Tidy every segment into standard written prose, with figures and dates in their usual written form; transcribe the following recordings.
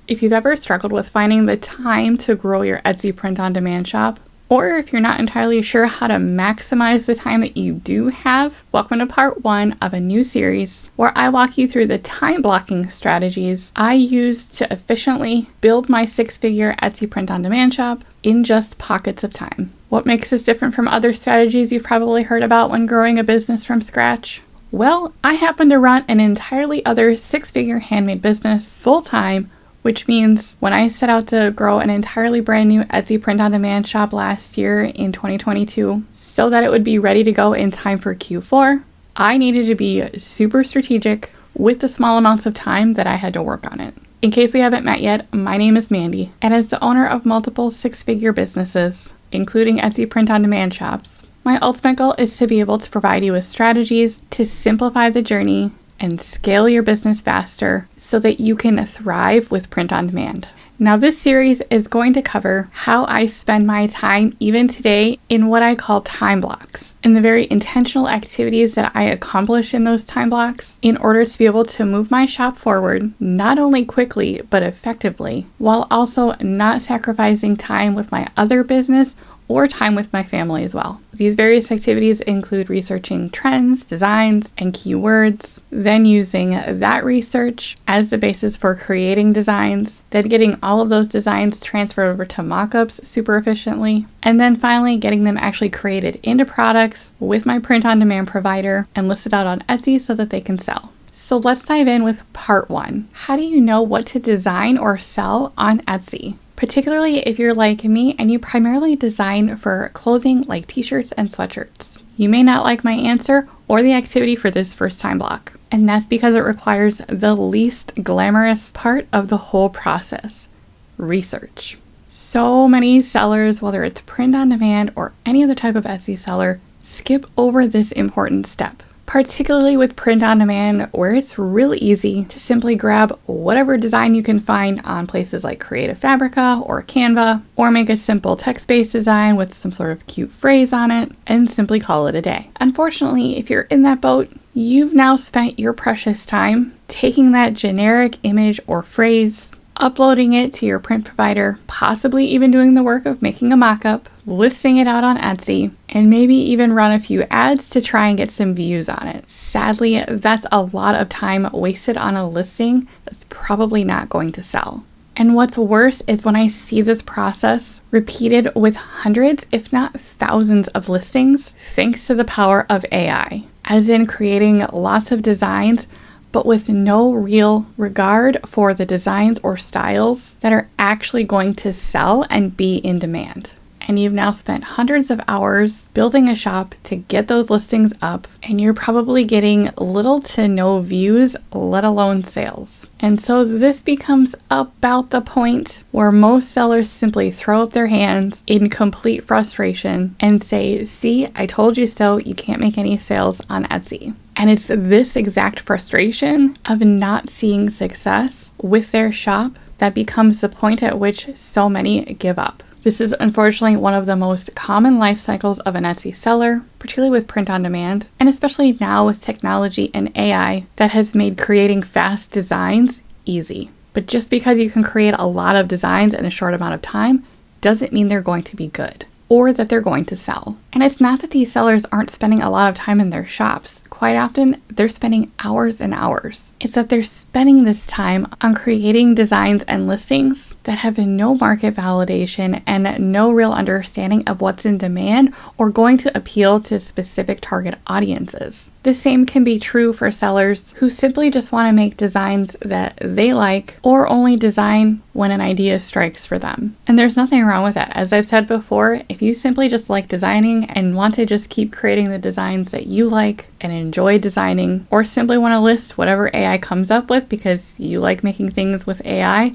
If you've ever struggled with finding the time to grow your Etsy print-on-demand shop, or if you're not entirely sure how to maximize the time that you do have, welcome to part 1 of a new series where I walk you through the time blocking strategies I use to efficiently build my 6-figure Etsy print-on-demand shop in just pockets of time. What makes this different from other strategies you've probably heard about when growing a business from scratch? Well, I happen to run an entirely other 6-figure handmade business full-time, which means when I set out to grow an entirely brand new Etsy print-on-demand shop last year in 2022 so that it would be ready to go in time for Q4, I needed to be super strategic with the small amounts of time that I had to work on it. In case we haven't met yet, my name is Mandy, and as the owner of multiple 6-figure businesses, including Etsy print-on-demand shops, my ultimate goal is to be able to provide you with strategies to simplify the journey and scale your business faster so that you can thrive with print on demand. Now, this series is going to cover how I spend my time even today in what I call time blocks, and the very intentional activities that I accomplish in those time blocks in order to be able to move my shop forward, not only quickly, but effectively, while also not sacrificing time with my other business or time with my family as well. These various activities include researching trends, designs, and keywords, then using that research as the basis for creating designs, then getting all of those designs transferred over to mockups super efficiently, and then finally getting them actually created into products with my print-on-demand provider and listed out on Etsy so that they can sell. So let's dive in with part 1. How do you know what to design or sell on Etsy? Particularly if you're like me and you primarily design for clothing like t-shirts and sweatshirts. You may not like my answer or the activity for this first time block, and that's because it requires the least glamorous part of the whole process: research. So many sellers, whether it's print on demand or any other type of Etsy seller, skip over this important step. Particularly with print on demand, where it's really easy to simply grab whatever design you can find on places like Creative Fabrica or Canva, or make a simple text-based design with some sort of cute phrase on it and simply call it a day. Unfortunately, if you're in that boat, you've now spent your precious time taking that generic image or phrase, uploading it to your print provider, possibly even doing the work of making a mock-up, listing it out on Etsy, and maybe even run a few ads to try and get some views on it. Sadly, that's a lot of time wasted on a listing that's probably not going to sell. And what's worse is when I see this process repeated with hundreds, if not thousands of listings, thanks to the power of AI, as in creating lots of designs but with no real regard for the designs or styles that are actually going to sell and be in demand. And you've now spent hundreds of hours building a shop to get those listings up, and you're probably getting little to no views, let alone sales. And so this becomes about the point where most sellers simply throw up their hands in complete frustration and say, "See, I told you so, you can't make any sales on Etsy." And it's this exact frustration of not seeing success with their shop that becomes the point at which so many give up. This is unfortunately one of the most common life cycles of an Etsy seller, particularly with print on demand, and especially now with technology and AI that has made creating fast designs easy. But just because you can create a lot of designs in a short amount of time doesn't mean they're going to be good or that they're going to sell. And it's not that these sellers aren't spending a lot of time in their shops. Quite often, they're spending hours and hours. It's that they're spending this time on creating designs and listings that have no market validation and no real understanding of what's in demand or going to appeal to specific target audiences. The same can be true for sellers who simply just want to make designs that they like or only design when an idea strikes for them. And there's nothing wrong with that. As I've said before, if you simply just like designing and want to just keep creating the designs that you like and enjoy designing, or simply want to list whatever AI comes up with because you like making things with AI,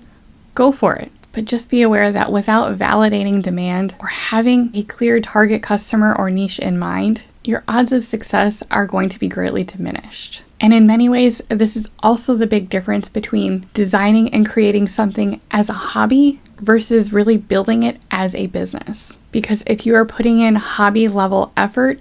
go for it. But just be aware that without validating demand or having a clear target customer or niche in mind, your odds of success are going to be greatly diminished. And in many ways, this is also the big difference between designing and creating something as a hobby versus really building it as a business. Because if you are putting in hobby level effort,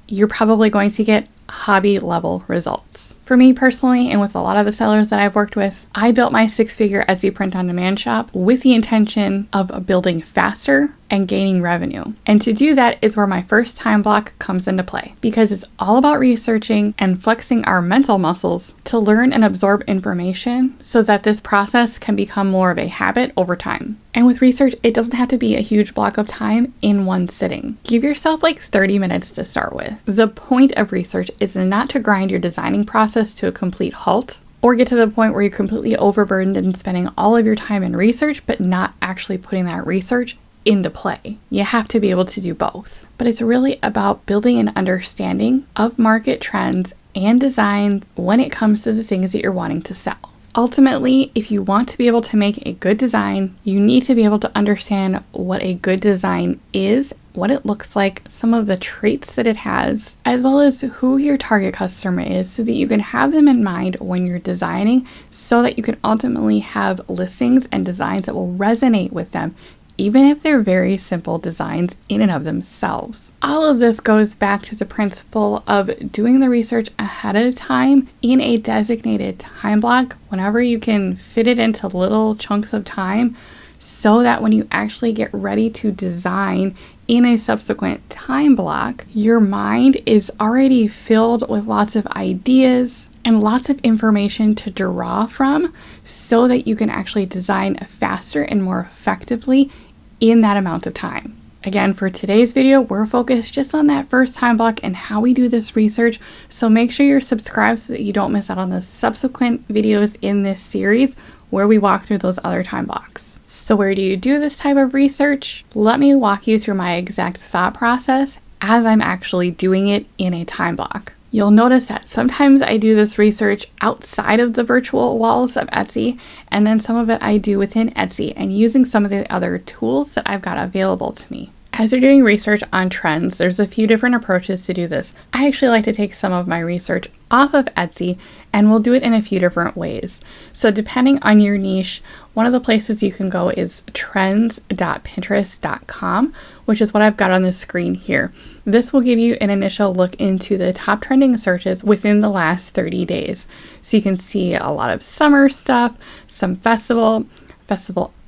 you're probably going to get hobby level results. For me personally, and with a lot of the sellers that I've worked with, I built my 6-figure Etsy print-on-demand shop with the intention of building faster and gaining revenue. And to do that is where my first time block comes into play, because it's all about researching and flexing our mental muscles to learn and absorb information so that this process can become more of a habit over time. And with research, it doesn't have to be a huge block of time in one sitting. Give yourself like 30 minutes to start with. The point of research is not to grind your designing process to a complete halt, or get to the point where you're completely overburdened and spending all of your time in research, but not actually putting that research into play. You have to be able to do both. But it's really about building an understanding of market trends and design when it comes to the things that you're wanting to sell. Ultimately, if you want to be able to make a good design, you need to be able to understand what a good design is, what it looks like, some of the traits that it has, as well as who your target customer is, so that you can have them in mind when you're designing, so that you can ultimately have listings and designs that will resonate with them, even if they're very simple designs in and of themselves. All of this goes back to the principle of doing the research ahead of time in a designated time block, whenever you can fit it into little chunks of time, so that when you actually get ready to design in a subsequent time block, your mind is already filled with lots of ideas and lots of information to draw from, so that you can actually design faster and more effectively in that amount of time. Again, for today's video, we're focused just on that first time block and how we do this research. So make sure you're subscribed so that you don't miss out on the subsequent videos in this series where we walk through those other time blocks. So where do you do this type of research? Let me walk you through my exact thought process as I'm actually doing it in a time block. You'll notice that sometimes I do this research outside of the virtual walls of Etsy, and then some of it I do within Etsy and using some of the other tools that I've got available to me. As you're doing research on trends, there's a few different approaches to do this. I actually like to take some of my research off of Etsy, and we'll do it in a few different ways. So depending on your niche, one of the places you can go is trends.pinterest.com, which is what I've got on the screen here. This will give you an initial look into the top trending searches within the last 30 days. So you can see a lot of summer stuff, some festival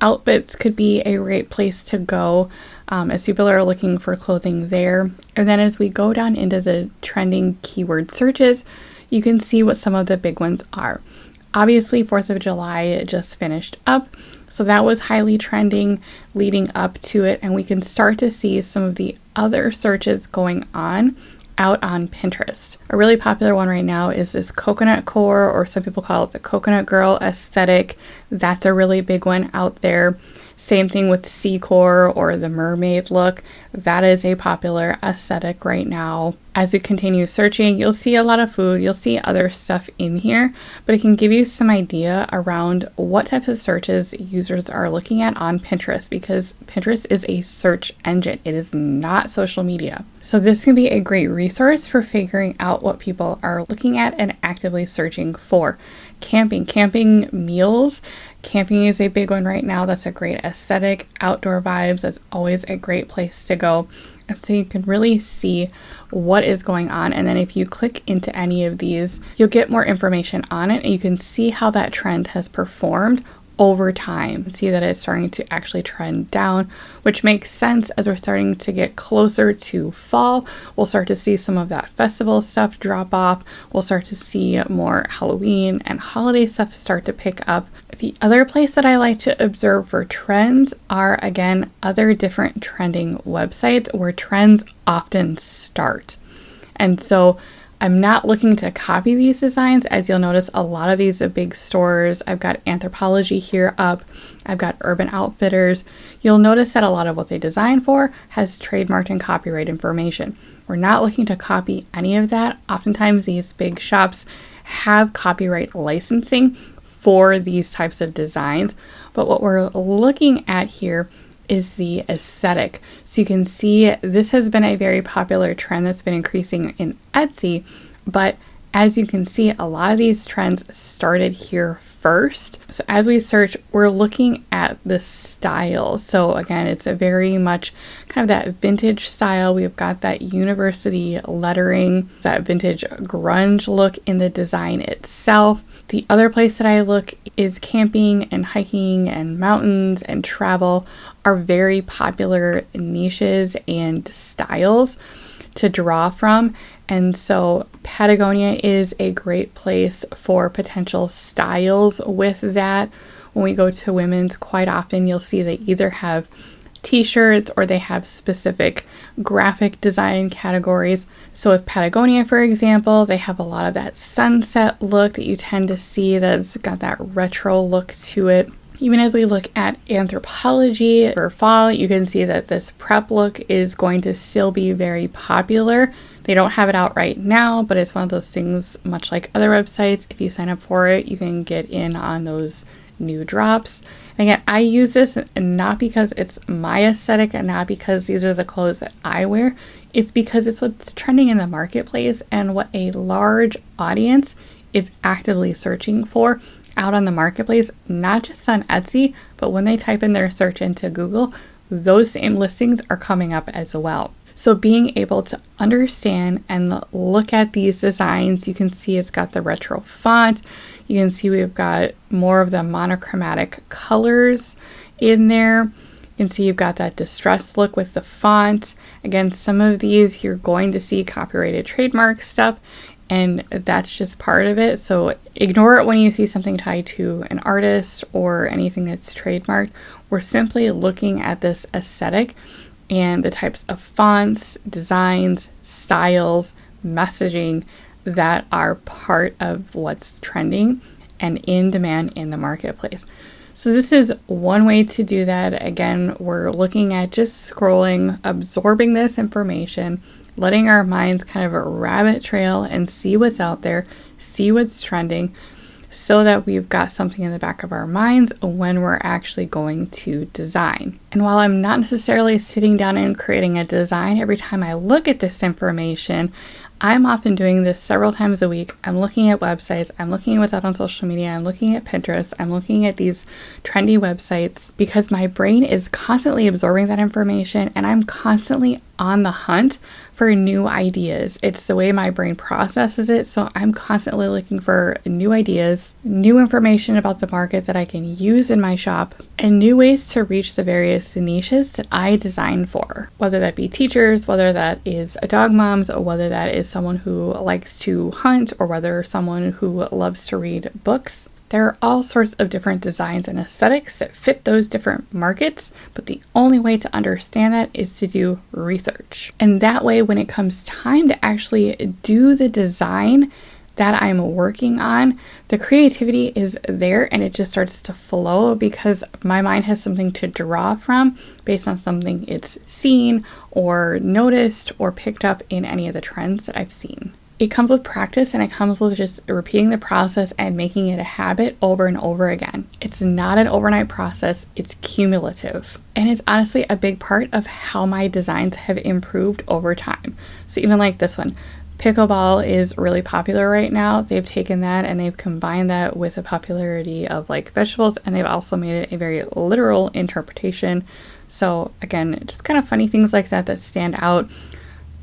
outfits could be a great place to go as people are looking for clothing there. And then as we go down into the trending keyword searches, you can see what some of the big ones are. Obviously, 4th of July just finished up, so that was highly trending leading up to it, and we can start to see some of the other searches going on out on Pinterest. A really popular one right now is this coconut core, or some people call it the coconut girl aesthetic. That's a really big one out there. Same thing with sea core or the mermaid look. That is a popular aesthetic right now. As you continue searching, you'll see a lot of food, you'll see other stuff in here, but it can give you some idea around what types of searches users are looking at on Pinterest, because Pinterest is a search engine. It is not social media. So this can be a great resource for figuring out what people are looking at and actively searching for. Camping meals. Camping is a big one right now. That's a great aesthetic. Outdoor vibes, that's always a great place to go. And so you can really see what is going on. And then if you click into any of these, you'll get more information on it, and you can see how that trend has performed over time. See that it's starting to actually trend down, which makes sense as we're starting to get closer to fall. We'll start to see some of that festival stuff drop off. We'll start to see more Halloween and holiday stuff start to pick up. The other place that I like to observe for trends are, again, other different trending websites where trends often start. And so I'm not looking to copy these designs. As you'll notice, a lot of these are big stores. I've got Anthropologie here up. I've got Urban Outfitters. You'll notice that a lot of what they design for has trademarked and copyright information. We're not looking to copy any of that. Oftentimes these big shops have copyright licensing for these types of designs, but what we're looking at here is the aesthetic. So you can see this has been a very popular trend that's been increasing in Etsy, but As you can see, a lot of these trends started here first. So as we search, we're looking at the style. So again, it's a very much kind of that vintage style. We've got that university lettering, that vintage grunge look in the design itself. The other place that I look is camping and hiking and mountains and travel are very popular niches and styles to draw from. And so Patagonia is a great place for potential styles with that. When we go to women's, quite often you'll see they either have t-shirts or they have specific graphic design categories. So with Patagonia, for example, they have a lot of that sunset look that you tend to see that's got that retro look to it. Even as we look at Anthropologie for fall, you can see that this prep look is going to still be very popular. They don't have it out right now, but it's one of those things, much like other websites, if you sign up for it, you can get in on those new drops. And again, I use this not because it's my aesthetic and not because these are the clothes that I wear. It's because it's what's trending in the marketplace and what a large audience is actively searching for out on the marketplace, not just on Etsy, but when they type in their search into Google, those same listings are coming up as well. So being able to understand and look at these designs, you can see it's got the retro font. You can see we've got more of the monochromatic colors in there. You can see you've got that distressed look with the font. Again, some of these you're going to see copyrighted trademark stuff, and that's just part of it. So ignore it when you see something tied to an artist or anything that's trademarked. We're simply looking at this aesthetic and the types of fonts, designs, styles, messaging that are part of what's trending and in demand in the marketplace. So this is one way to do that. Again, we're looking at just scrolling, absorbing this information, letting our minds kind of rabbit trail and see what's out there, see what's trending, so that we've got something in the back of our minds when we're actually going to design. And while I'm not necessarily sitting down and creating a design every time I look at this information, I'm often doing this several times a week. I'm looking at websites, I'm looking at what's out on social media, I'm looking at Pinterest, I'm looking at these trendy websites because my brain is constantly absorbing that information and I'm constantly on the hunt for new ideas. It's the way my brain processes it. So I'm constantly looking for new ideas, new information about the market that I can use in my shop, and new ways to reach the various niches that I design for, whether that be teachers, whether that is dog moms, or whether that is someone who likes to hunt, or whether someone who loves to read books. There are all sorts of different designs and aesthetics that fit those different markets, but the only way to understand that is to do research. And that way, when it comes time to actually do the design that I'm working on, the creativity is there and it just starts to flow because my mind has something to draw from based on something it's seen or noticed or picked up in any of the trends that I've seen. It comes with practice and it comes with just repeating the process and making it a habit over and over again. It's not an overnight process, it's cumulative. And it's honestly a big part of how my designs have improved over time. So even like this one, pickleball is really popular right now. They've taken that and they've combined that with the popularity of like vegetables, and they've also made it a very literal interpretation. So again, just kind of funny things like that that stand out.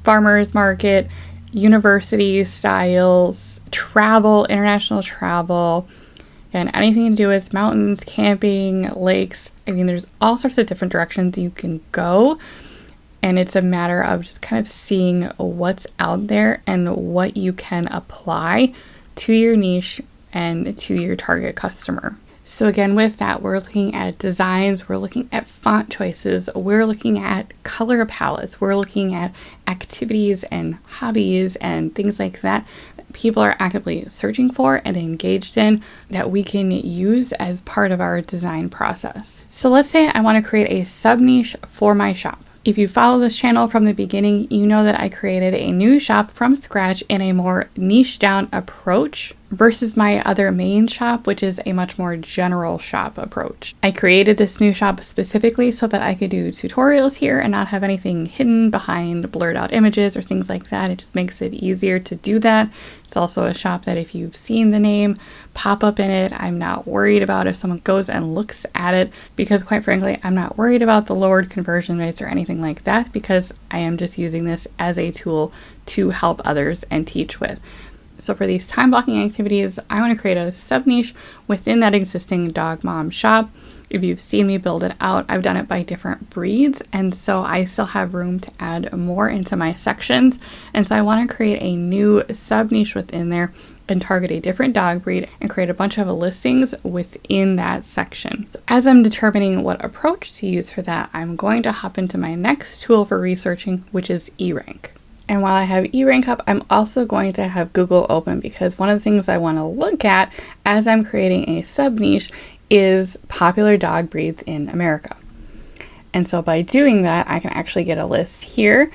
Farmers market, university styles, travel, international travel, and anything to do with mountains, camping, lakes. I mean, there's all sorts of different directions you can go. And it's a matter of just kind of seeing what's out there and what you can apply to your niche and to your target customer. So again, with that, we're looking at designs, we're looking at font choices, we're looking at color palettes, we're looking at activities and hobbies and things like that people are actively searching for and engaged in that we can use as part of our design process. So let's say I want to create a sub niche for my shop. If you follow this channel from the beginning, you know that I created a new shop from scratch in a more niche down approach versus my other main shop, which is a much more general shop approach. I created this new shop specifically so that I could do tutorials here and not have anything hidden behind blurred out images or things like that. It just makes it easier to do that. It's also a shop that if you've seen the name pop up in it, I'm not worried about if someone goes and looks at it, because quite frankly, I'm not worried about the lowered conversion rates or anything like that, because I am just using this as a tool to help others and teach with. So for these time blocking activities, I want to create a sub niche within that existing dog mom shop. If you've seen me build it out, I've done it by different breeds, and so I still have room to add more into my sections. And so I want to create a new sub niche within there and target a different dog breed and create a bunch of listings within that section. So as I'm determining what approach to use for that, I'm going to hop into my next tool for researching, which is eRank. And while I have eRank up, I'm also going to have Google open, because one of the things I want to look at as I'm creating a sub niche is popular dog breeds in America. And so by doing that, I can actually get a list here.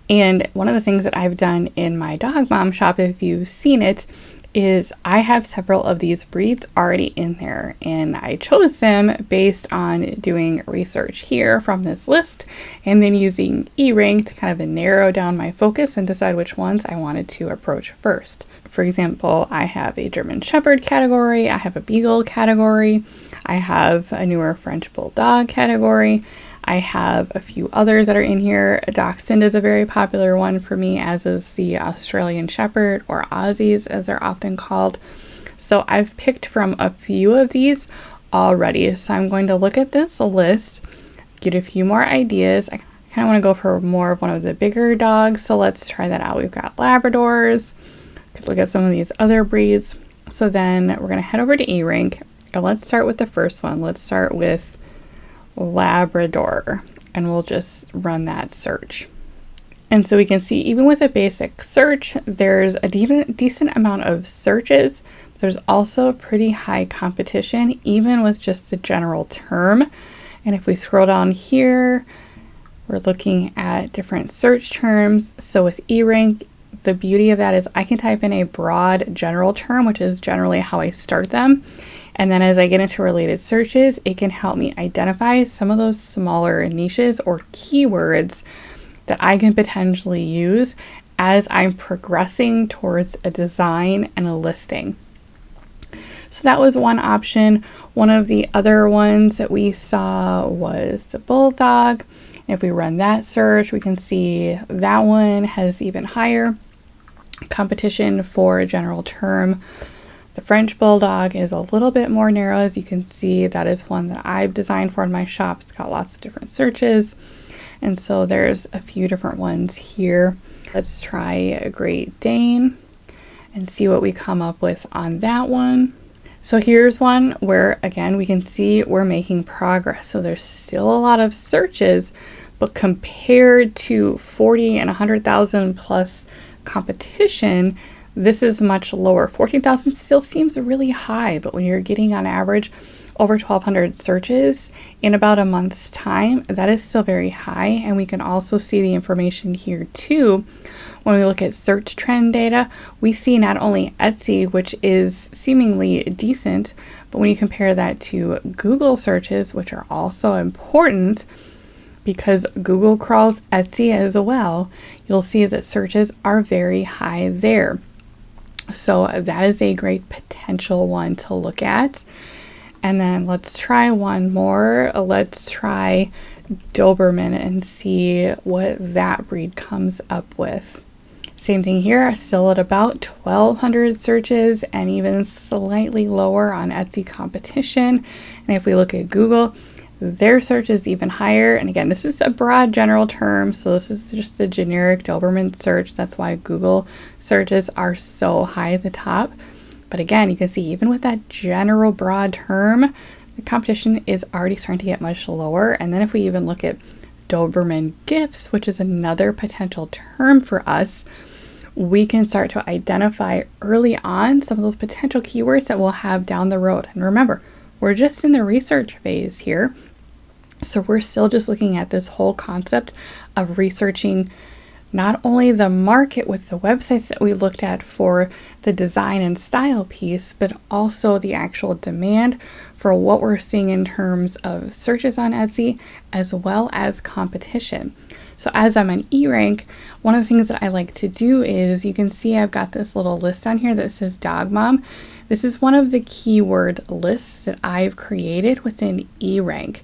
And one of the things that I've done in my dog mom shop, if you've seen it, is I have several of these breeds already in there, and I chose them based on doing research here from this list and then using eRank to kind of narrow down my focus and decide which ones I wanted to approach first. For example, I have a German Shepherd category, I have a Beagle category, I have a newer French Bulldog category, I have a few others that are in here. Dachshund is a very popular one for me, as is the Australian Shepherd, or Aussies as they're often called. So I've picked from a few of these already. So I'm going to look at this list, get a few more ideas. I kind of want to go for more of one of the bigger dogs. So let's try that out. We've got Labradors. Could look at some of these other breeds. So then we're going to head over to eRank, and let's start with the first one. Let's start with Labrador, and we'll just run that search. And so we can see, even with a basic search, there's a decent amount of searches. There's also pretty high competition, even with just the general term. And if we scroll down here, we're looking at different search terms. So with eRank, the beauty of that is I can type in a broad general term, which is generally how I start them. And then as I get into related searches, it can help me identify some of those smaller niches or keywords that I can potentially use as I'm progressing towards a design and a listing. So that was one option. One of the other ones that we saw was the Bulldog. If we run that search, we can see that one has even higher competition for a general term. The French Bulldog is a little bit more narrow. As you can see, that is one that I've designed for in my shop. It's got lots of different searches. And so there's a few different ones here. Let's try a Great Dane and see what we come up with on that one. So here's one where, again, we can see we're making progress. So there's still a lot of searches, but compared to 40 and 100,000 plus competition, this is much lower. 14,000 still seems really high, but when you're getting on average over 1,200 searches in about a month's time, that is still very high. And we can also see the information here too. When we look at search trend data, we see not only Etsy, which is seemingly decent, but when you compare that to Google searches, which are also important because Google crawls Etsy as well, you'll see that searches are very high there. So that is a great potential one to look at. And then let's try one more. Let's try Doberman and see what that breed comes up with. Same thing here, still at about 1,200 searches and even slightly lower on Etsy competition. And if we look at Google, their search is even higher. And again, this is a broad general term, so this is just a generic Doberman search. That's why Google searches are so high at the top. But again, you can see even with that general broad term, the competition is already starting to get much lower. And then if we even look at Doberman gifts, which is another potential term for us, we can start to identify early on some of those potential keywords that we'll have down the road. And remember, we're just in the research phase here. So we're still just looking at this whole concept of researching not only the market with the websites that we looked at for the design and style piece, but also the actual demand for what we're seeing in terms of searches on Etsy, as well as competition. So as I'm an E-rank, one of the things that I like to do is, you can see I've got this little list on here that says dog mom. This is one of the keyword lists that I've created within E-rank.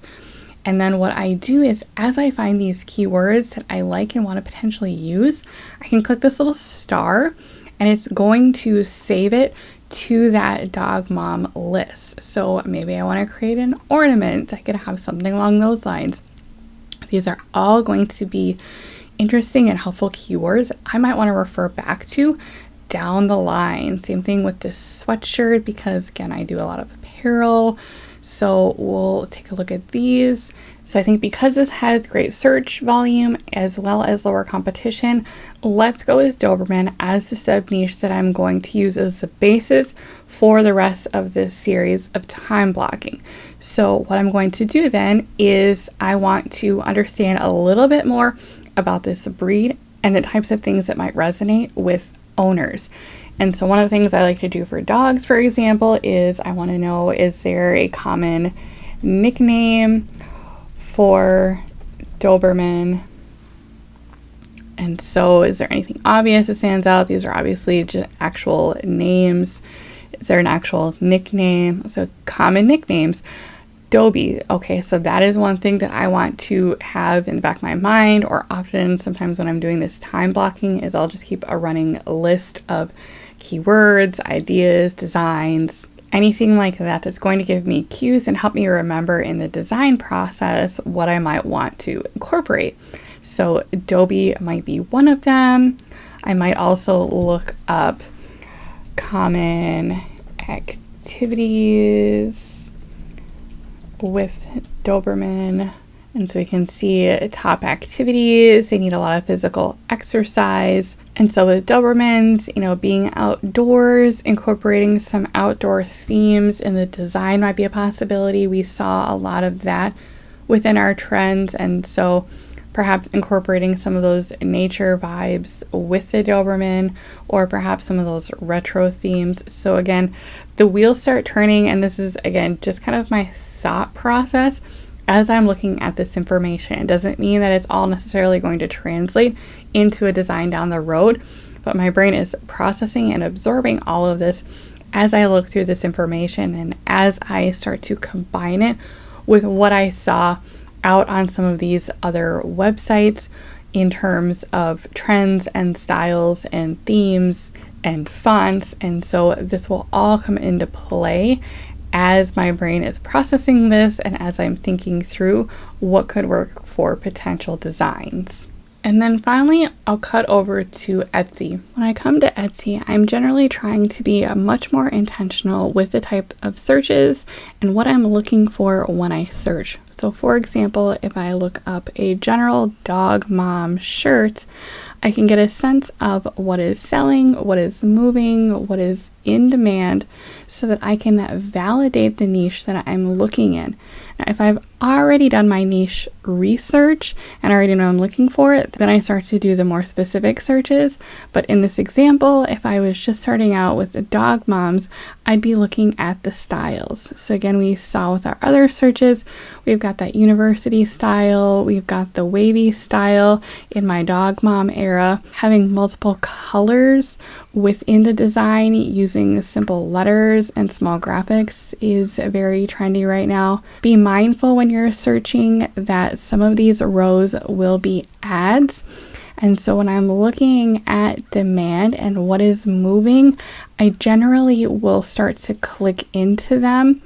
And then what I do is, as I find these keywords that I like and want to potentially use, I can click this little star and it's going to save it to that dog mom list. So maybe I want to create an ornament. I could have something along those lines. These are all going to be interesting and helpful keywords I might want to refer back to down the line. Same thing with this sweatshirt, because again, I do a lot of apparel. So we'll take a look at these. So I think because this has great search volume as well as lower competition, let's go with Doberman as the sub niche that I'm going to use as the basis for the rest of this series of time blocking. So what I'm going to do then is, I want to understand a little bit more about this breed and the types of things that might resonate with owners. And so one of the things I like to do for dogs, for example, is I want to know, is there a common nickname for Doberman? And so is there anything obvious that stands out? These are obviously just actual names. Is there an actual nickname? So common nicknames. Dobie. Okay, so that is one thing that I want to have in the back of my mind, or often sometimes when I'm doing this time blocking, is I'll just keep a running list of keywords, ideas, designs, anything like that that's going to give me cues and help me remember in the design process what I might want to incorporate. So Dobie might be one of them. I might also look up common activities with Doberman, and so we can see top activities. They need a lot of physical exercise, and so with Dobermans, being outdoors, incorporating some outdoor themes in the design might be a possibility. We saw a lot of that within our trends, and so perhaps incorporating some of those nature vibes with the Doberman, or perhaps some of those retro themes. So again, the wheels start turning, and this is again just kind of my thought process as I'm looking at this information. It doesn't mean that it's all necessarily going to translate into a design down the road, but my brain is processing and absorbing all of this as I look through this information, and as I start to combine it with what I saw out on some of these other websites in terms of trends and styles and themes and fonts. And so this will all come into play as my brain is processing this and as I'm thinking through what could work for potential designs. And then finally, I'll cut over to Etsy. When I come to Etsy, I'm generally trying to be much more intentional with the type of searches and what I'm looking for when I search. So for example, if I look up a general dog mom shirt, I can get a sense of what is selling, what is moving, what is in demand, so that I can validate the niche that I'm looking in. Now, if I've already done my niche research and already know I'm looking for it, then I start to do the more specific searches. But in this example, if I was just starting out with the dog moms, I'd be looking at the styles. So again, we saw with our other searches, we've got that university style, we've got the wavy style in my dog mom era, having multiple colors within the design using simple letters and small graphics is very trendy right now. Be mindful when you're searching that some of these rows will be ads. And so when I'm looking at demand and what is moving, I generally will start to click into them.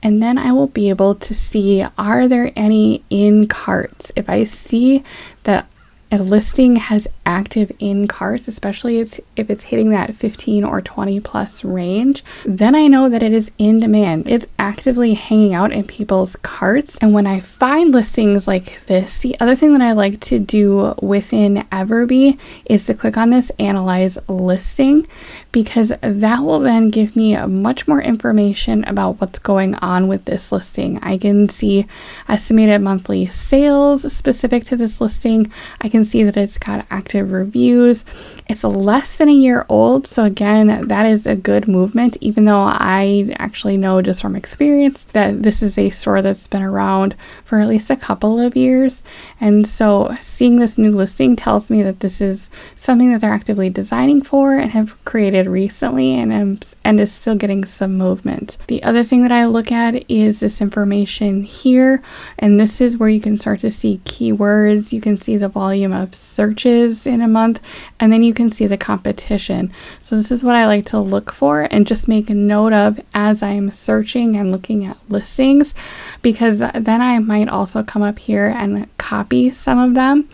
And then I will be able to see, are there any in carts? If I see that a listing has active in carts, especially if it's hitting that 15 or 20 plus range, then I know that it is in demand. It's actively hanging out in people's carts. And when I find listings like this, the other thing that I like to do within Everbee is to click on this analyze listing, because that will then give me much more information about what's going on with this listing. I can see estimated monthly sales specific to this listing. I can can see that it's got active reviews. It's less than a year old, so again, that is a good movement, even though I actually know just from experience that this is a store that's been around for at least a couple of years. And so seeing this new listing tells me that this is something that they're actively designing for and have created recently, and is still getting some movement. The other thing that I look at is this information here, and this is where you can start to see keywords. You can see the volume of searches in a month, and then you can see the competition. So this is what I like to look for and just make a note of as I'm searching and looking at listings, because then I might also come up here and copy some of them,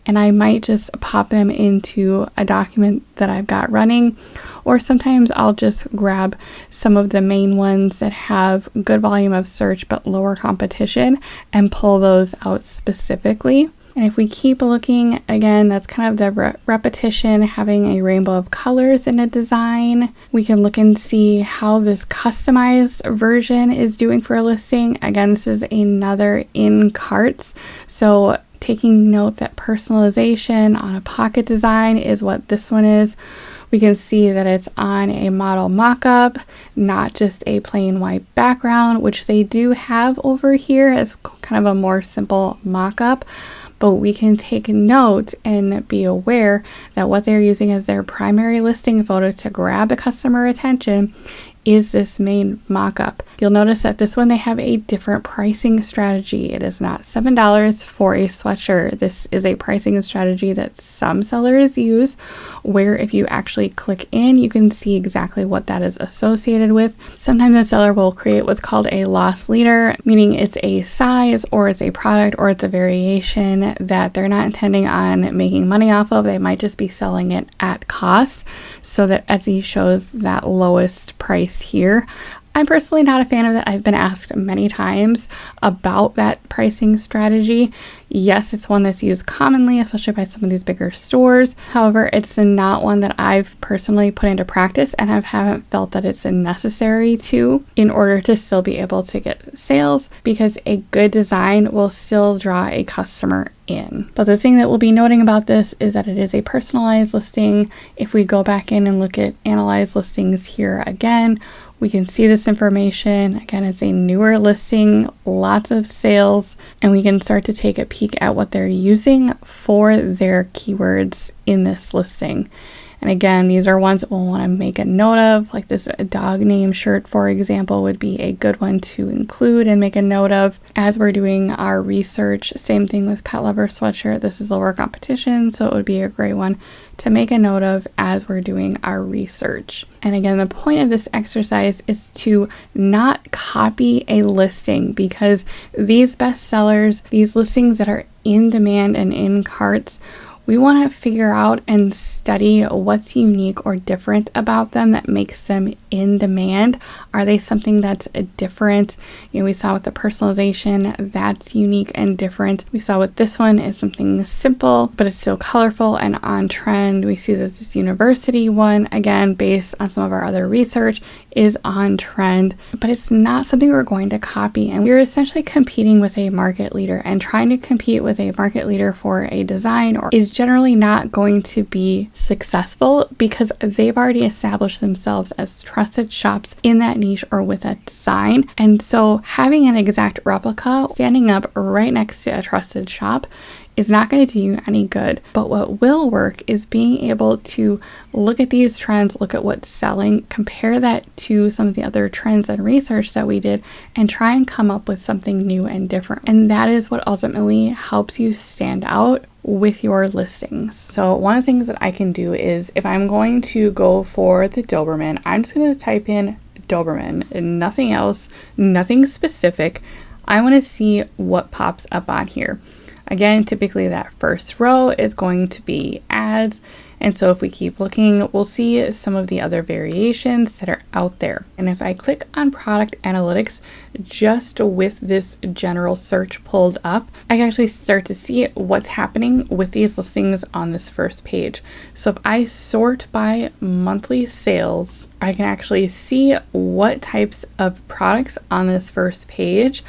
and I might just pop them into a document that I've got running, or sometimes I'll just grab some of the main ones that have good volume of search but lower competition and pull those out specifically. And if we keep looking, again, that's kind of the repetition, having a rainbow of colors in a design. We can look and see how this customized version is doing for a listing. Again, this is another in carts. So taking note that personalization on a pocket design is what this one is. We can see that it's on a model mock-up, not just a plain white background, which they do have over here as kind of a more simple mock-up. But we can take note and be aware that what they're using as their primary listing photo to grab the customer attention is this main mock-up. You'll notice that this one, they have a different pricing strategy. It is not $7 for a sweatshirt. This is a pricing strategy that some sellers use, where if you actually click in, you can see exactly what that is associated with. Sometimes the seller will create what's called a loss leader, meaning it's a size or it's a product or it's a variation that they're not intending on making money off of. They might just be selling it at cost, so that Etsy shows that lowest price here. I'm personally not a fan of that. I've been asked many times about that pricing strategy. Yes, it's one that's used commonly, especially by some of these bigger stores. However, it's not one that I've personally put into practice, and I haven't felt that it's necessary to in order to still be able to get sales, because a good design will still draw a customer in. But the thing that we'll be noting about this is that it is a personalized listing. If we go back in and look at analyze listings here again, we can see this information. Again, it's a newer listing, lots of sales, and we can start to take a peek at what they're using for their keywords in this listing. And again, these are ones that we'll want to make a note of, like this dog name shirt, for example, would be a good one to include and make a note of as we're doing our research. Same thing with pet lover sweatshirt. This is lower competition, so it would be a great one to make a note of as we're doing our research. And again, the point of this exercise is to not copy a listing, because these bestsellers, these listings that are in demand and in carts, we want to figure out and study what's unique or different about them that makes them in demand. Are they something that's different? We saw with the personalization, that's unique and different. We saw with this one is something simple, but it's still colorful and on trend. We see that this university one, again, based on some of our other research, is on trend, but it's not something we're going to copy. And we're essentially competing with a market leader, and trying to compete with a market leader for a design is generally not going to be successful, because they've already established themselves as trusted shops in that niche or with a design. And so having an exact replica standing up right next to a trusted shop is not going to do you any good. But what will work is being able to look at these trends, look at what's selling, compare that to some of the other trends and research that we did, and try and come up with something new and different. And that is what ultimately helps you stand out with your listings. So one of the things that I can do is, if I'm going to go for the Doberman, I'm just going to type in Doberman and nothing else, nothing specific. I want to see what pops up on here. Again, typically that first row is going to be ads. And so if we keep looking, we'll see some of the other variations that are out there. And if I click on product analytics, just with this general search pulled up, I can actually start to see what's happening with these listings on this first page. So if I sort by monthly sales, I can actually see what types of products on this first page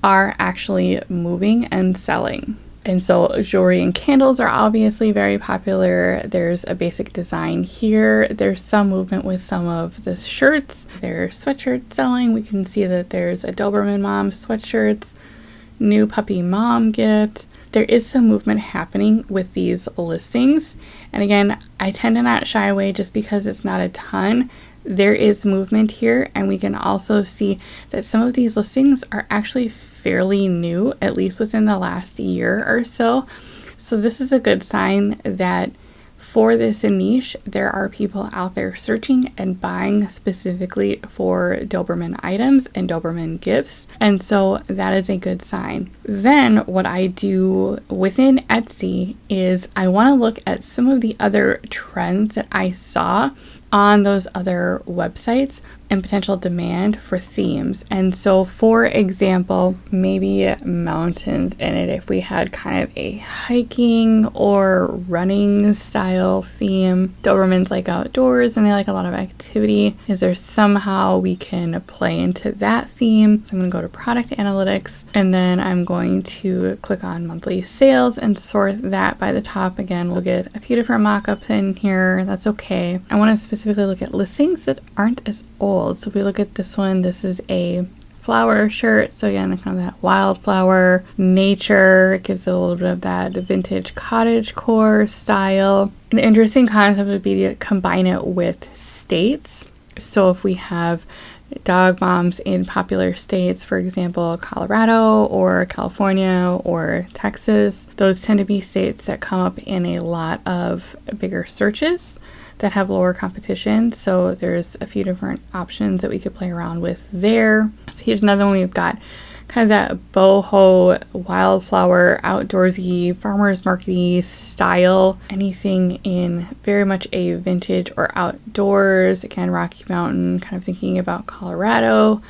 are actually moving and selling. And so jewelry and candles are obviously very popular. There's a basic design here. There's some movement with some of the shirts. There's sweatshirts selling. We can see that there's a Doberman mom sweatshirts, new puppy mom gift. There is some movement happening with these listings. And again, I tend to not shy away just because it's not a ton. There is movement here, and we can also see that some of these listings are actually fairly new, at least within the last year or so. So this is a good sign that for this niche, there are people out there searching and buying specifically for Doberman items and Doberman gifts. And so that is a good sign. Then what I do within Etsy is I want to look at some of the other trends that I saw on those other websites and potential demand for themes. And so for example, maybe mountains in it, if we had kind of a hiking or running style theme. Dobermans like outdoors and they like a lot of activity. Is there somehow we can play into that theme? So I'm going to go to product analytics, and then I'm going to click on monthly sales and sort that by the top. Again, we'll get a few different mock-ups in here. That's okay. I want to specifically look at listings that aren't as old. So if we look at this one, this is a flower shirt. So again, kind of that wildflower nature. It gives it a little bit of that vintage cottagecore style. An interesting concept would be to combine it with states. So if we have dog moms in popular states, for example, Colorado or California or Texas, those tend to be states that come up in a lot of bigger searches that have lower competition. So there's a few different options that we could play around with there. So here's another one. We've got kind of that boho wildflower outdoorsy farmers markety style, anything in very much a vintage or outdoors. Again, Rocky Mountain, kind of thinking about Colorado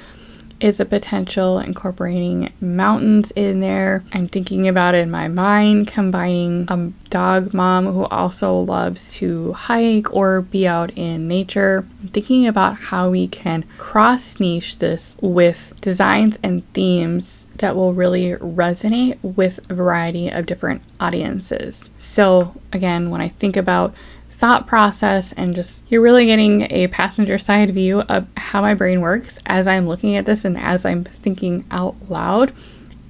is a potential, incorporating mountains in there. I'm thinking about it in my mind, combining a dog mom who also loves to hike or be out in nature. I'm thinking about how we can cross niche this with designs and themes that will really resonate with a variety of different audiences. So again, when I think about thought process and just you're really getting a passenger side view of how my brain works as I'm looking at this and as I'm thinking out loud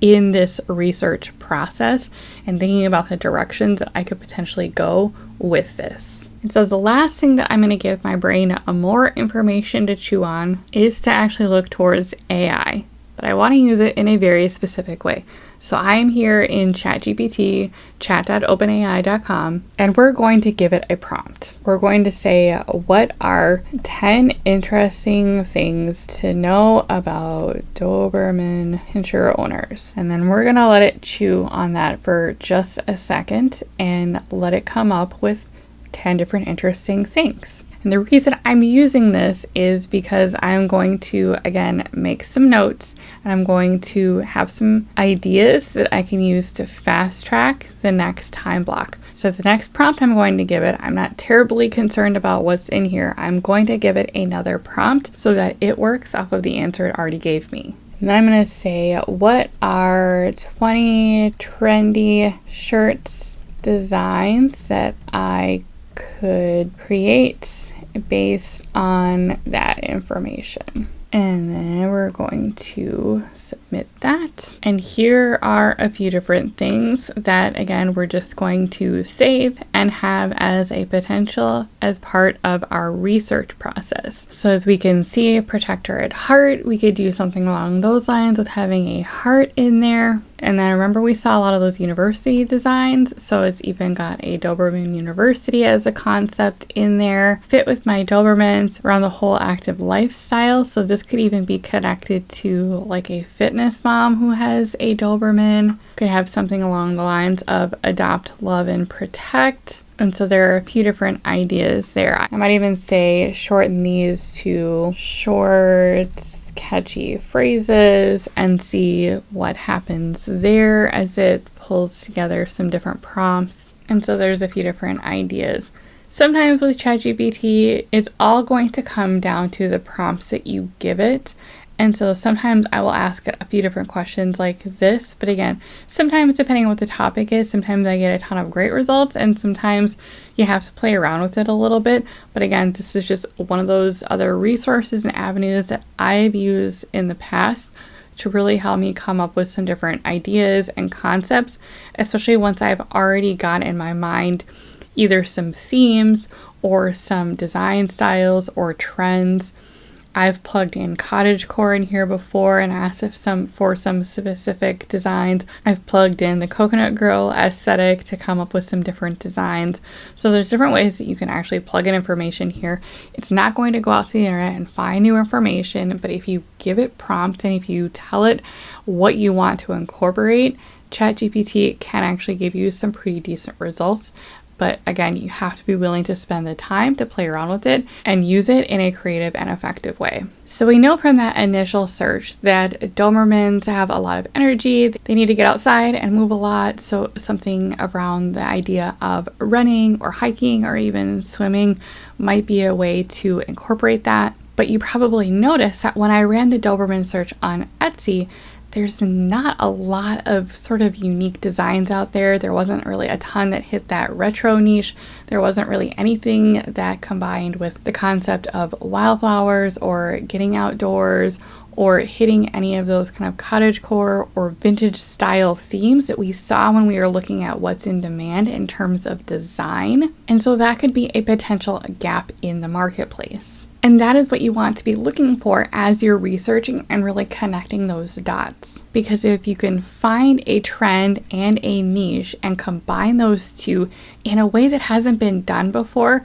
in this research process and thinking about the directions that I could potentially go with this. And so the last thing that I'm going to give my brain more information to chew on is to actually look towards AI. But I want to use it in a very specific way. So I'm here in ChatGPT, chat.openai.com, and we're going to give it a prompt. We're going to say, what are 10 interesting things to know about Doberman Pinscher owners? And then we're going to let it chew on that for just a second and let it come up with 10 different interesting things. And the reason I'm using this is because I'm going to, again, make some notes, and I'm going to have some ideas that I can use to fast track the next time block. So the next prompt I'm going to give it, I'm not terribly concerned about what's in here. I'm going to give it another prompt so that it works off of the answer it already gave me. And then I'm going to say, what are 20 trendy shirts designs that I could create based on that information? And then we're going to submit that. And here are a few different things that, again, we're just going to save and have as a potential as part of our research process. So as we can see, protector at heart, we could do something along those lines with having a heart in there. And then remember, we saw a lot of those university designs, so it's even got a Doberman University as a concept in there. Fit with my Dobermans around the whole active lifestyle, so this could even be connected to like a fitness mom who has a Doberman. Could have something along the lines of adopt, love, and protect. And so there are a few different ideas there. I might even say shorten these to shorts, catchy phrases, and see what happens there as it pulls together some different prompts. And so there's a few different ideas. Sometimes with ChatGPT, it's all going to come down to the prompts that you give it And so sometimes I will ask a few different questions like this, but again, sometimes depending on what the topic is, sometimes I get a ton of great results, and sometimes you have to play around with it a little bit. But again, this is just one of those other resources and avenues that I've used in the past to really help me come up with some different ideas and concepts, especially once I've already got in my mind either some themes or some design styles or trends. I've plugged in cottagecore in here before and asked if for some specific designs. I've plugged in the coconut girl aesthetic to come up with some different designs. So there's different ways that you can actually plug in information here. It's not going to go out to the internet and find new information, but if you give it prompts and if you tell it what you want to incorporate, ChatGPT can actually give you some pretty decent results. But again, you have to be willing to spend the time to play around with it and use it in a creative and effective way. So we know from that initial search that Dobermans have a lot of energy. They need to get outside and move a lot. So something around the idea of running or hiking or even swimming might be a way to incorporate that. But you probably noticed that when I ran the Doberman search on Etsy, there's not a lot of sort of unique designs out there. There wasn't really a ton that hit that retro niche. There wasn't really anything that combined with the concept of wildflowers or getting outdoors or hitting any of those kind of cottagecore or vintage style themes that we saw when we were looking at what's in demand in terms of design. And so that could be a potential gap in the marketplace. And that is what you want to be looking for as you're researching and really connecting those dots. Because if you can find a trend and a niche and combine those two in a way that hasn't been done before,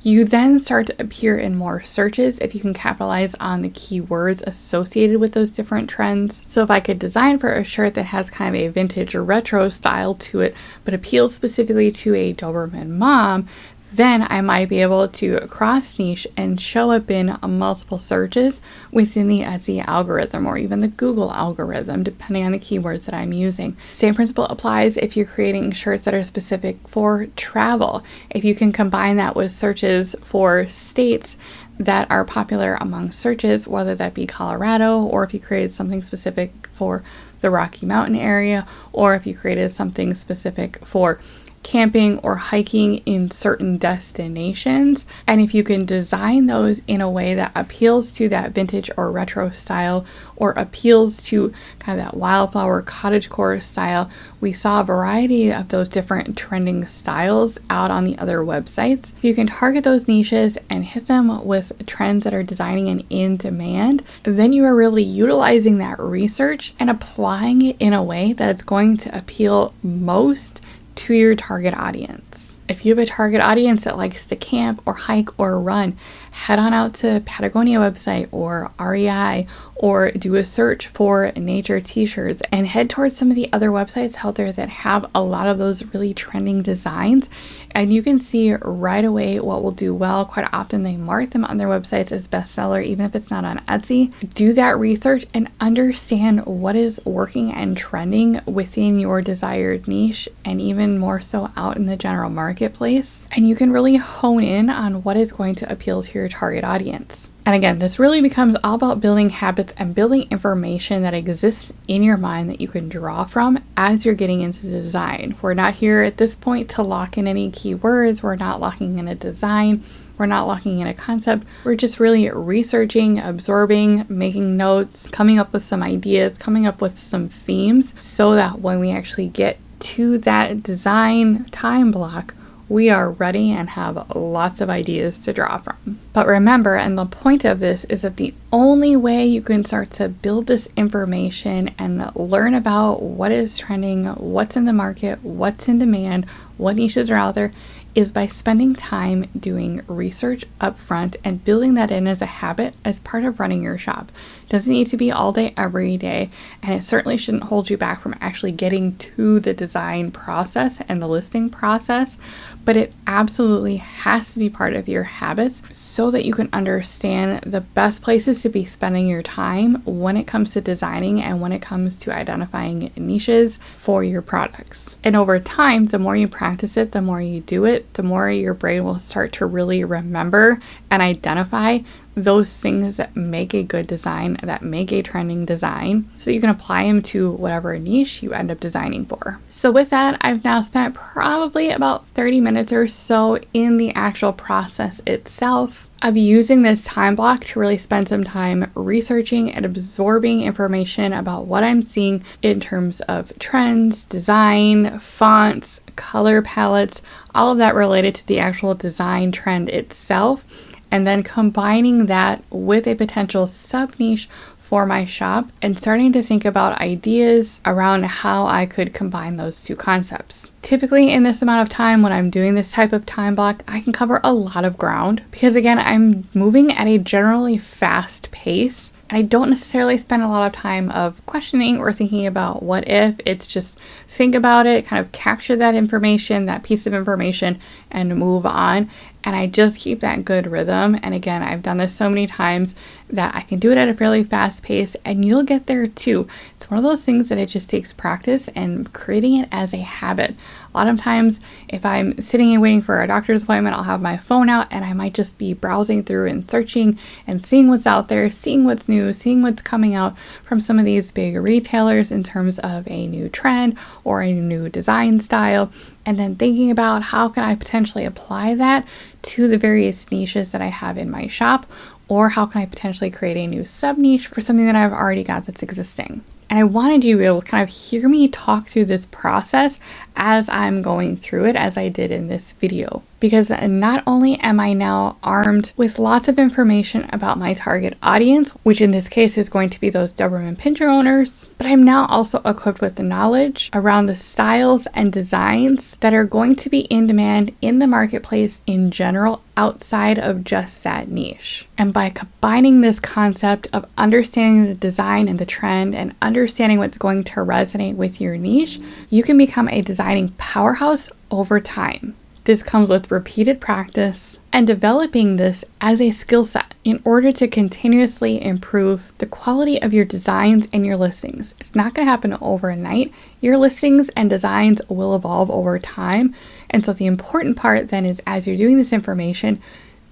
you then start to appear in more searches if you can capitalize on the keywords associated with those different trends. So if I could design for a shirt that has kind of a vintage or retro style to it, but appeals specifically to a Doberman mom, then I might be able to cross niche and show up in multiple searches within the Etsy algorithm or even the Google algorithm, depending on the keywords that I'm using. Same principle applies if you're creating shirts that are specific for travel. If you can combine that with searches for states that are popular among searches, whether that be Colorado, or if you created something specific for the Rocky Mountain area, or if you created something specific for camping or hiking in certain destinations. And if you can design those in a way that appeals to that vintage or retro style or appeals to kind of that wildflower cottagecore style, we saw a variety of those different trending styles out on the other websites. If you can target those niches and hit them with trends that are designing and in demand, then you are really utilizing that research and applying it in a way that it's going to appeal most to your target audience. If you have a target audience that likes to camp or hike or run, head on out to Patagonia website or REI or do a search for nature t-shirts and head towards some of the other websites out there that have a lot of those really trending designs. And you can see right away what will do well. Quite often they mark them on their websites as bestseller, even if it's not on Etsy. Do that research and understand what is working and trending within your desired niche and even more so out in the general marketplace. And you can really hone in on what is going to appeal to your target audience. And again, this really becomes all about building habits and building information that exists in your mind that you can draw from as you're getting into the design. We're not here at this point to lock in any keywords. We're not locking in a design. We're not locking in a concept. We're just really researching, absorbing, making notes, coming up with some ideas, coming up with some themes so that when we actually get to that design time block, we are ready and have lots of ideas to draw from. But remember, and the point of this is that the only way you can start to build this information and learn about what is trending, what's in the market, what's in demand, what niches are out there, is by spending time doing research up front and building that in as a habit as part of running your shop. It doesn't need to be all day, every day, and it certainly shouldn't hold you back from actually getting to the design process and the listing process, but it absolutely has to be part of your habits so that you can understand the best places to be spending your time when it comes to designing and when it comes to identifying niches for your products. And over time, the more you practice it, the more you do it, the more your brain will start to really remember and identify those things that make a good design, that make a trending design, so you can apply them to whatever niche you end up designing for. So with that, I've now spent probably about 30 minutes or so in the actual process itself of using this time block to really spend some time researching and absorbing information about what I'm seeing in terms of trends, design, fonts, color palettes, all of that related to the actual design trend itself, and then combining that with a potential sub-niche for my shop and starting to think about ideas around how I could combine those two concepts. Typically in this amount of time when I'm doing this type of time block, I can cover a lot of ground because again, I'm moving at a generally fast pace. I don't necessarily spend a lot of time of questioning or thinking about what if. It's just think about it, kind of capture that information, that piece of information, and move on. And I just keep that good rhythm. And again, I've done this so many times that I can do it at a fairly fast pace, and you'll get there too. It's one of those things that it just takes practice and creating it as a habit. A lot of times, if I'm sitting and waiting for a doctor's appointment, I'll have my phone out and I might just be browsing through and searching and seeing what's out there, seeing what's new, seeing what's coming out from some of these big retailers in terms of a new trend or a new design style, and then thinking about how can I potentially apply that to the various niches that I have in my shop, or how can I potentially create a new sub-niche for something that I've already got that's existing. And I wanted you to be able to kind of hear me talk through this process as I'm going through it, as I did in this video. Because not only am I now armed with lots of information about my target audience, which in this case is going to be those Doberman Pinscher owners, but I'm now also equipped with the knowledge around the styles and designs that are going to be in demand in the marketplace in general outside of just that niche. And by combining this concept of understanding the design and the trend and understanding what's going to resonate with your niche, you can become a designing powerhouse over time. This comes with repeated practice and developing this as a skill set in order to continuously improve the quality of your designs and your listings. It's not going to happen overnight. Your listings and designs will evolve over time. And so the important part then is as you're doing this information,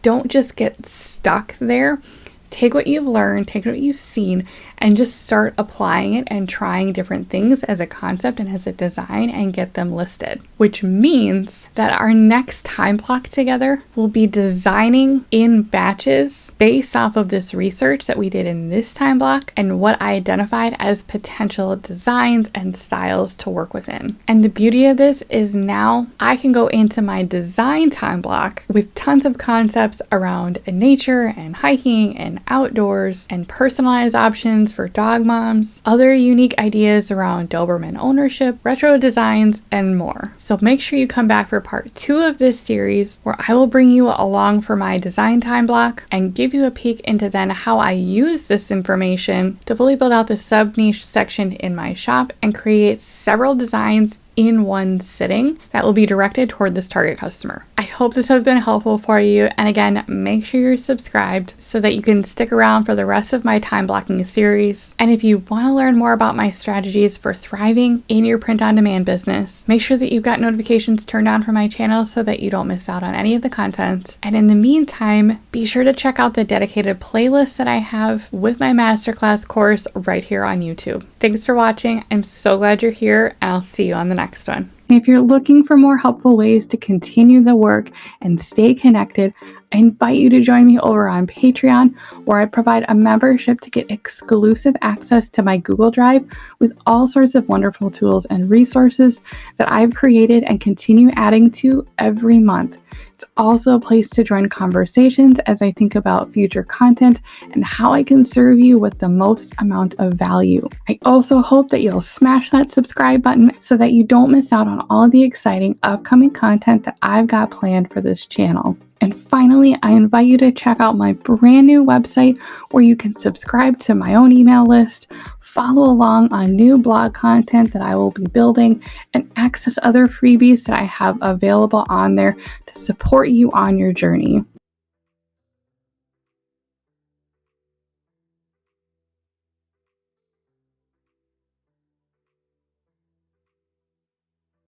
don't just get stuck there. Take what you've learned, take what you've seen, and just start applying it and trying different things as a concept and as a design and get them listed. Which means that our next time block together will be designing in batches based off of this research that we did in this time block and what I identified as potential designs and styles to work within. And the beauty of this is now I can go into my design time block with tons of concepts around nature and hiking and outdoors and personalized options for dog moms, other unique ideas around Doberman ownership, retro designs, and more. So make sure you come back for part 2 of this series where I will bring you along for my design time block and give you a peek into then how I use this information to fully build out the sub-niche section in my shop and create several designs in one sitting that will be directed toward this target customer. I hope this has been helpful for you. And again, make sure you're subscribed so that you can stick around for the rest of my time blocking series. And if you want to learn more about my strategies for thriving in your print-on-demand business, make sure that you've got notifications turned on for my channel so that you don't miss out on any of the content. And in the meantime, be sure to check out the dedicated playlist that I have with my masterclass course right here on YouTube. Thanks for watching. I'm so glad you're here, and I'll see you on the next one. If you're looking for more helpful ways to continue the work and stay connected, I invite you to join me over on Patreon, where I provide a membership to get exclusive access to my Google Drive with all sorts of wonderful tools and resources that I've created and continue adding to every month. It's also a place to join conversations as I think about future content and how I can serve you with the most amount of value. I also hope that you'll smash that subscribe button so that you don't miss out on all of the exciting upcoming content that I've got planned for this channel. And finally, I invite you to check out my brand new website where you can subscribe to my own email list, follow along on new blog content that I will be building, and access other freebies that I have available on there to support you on your journey.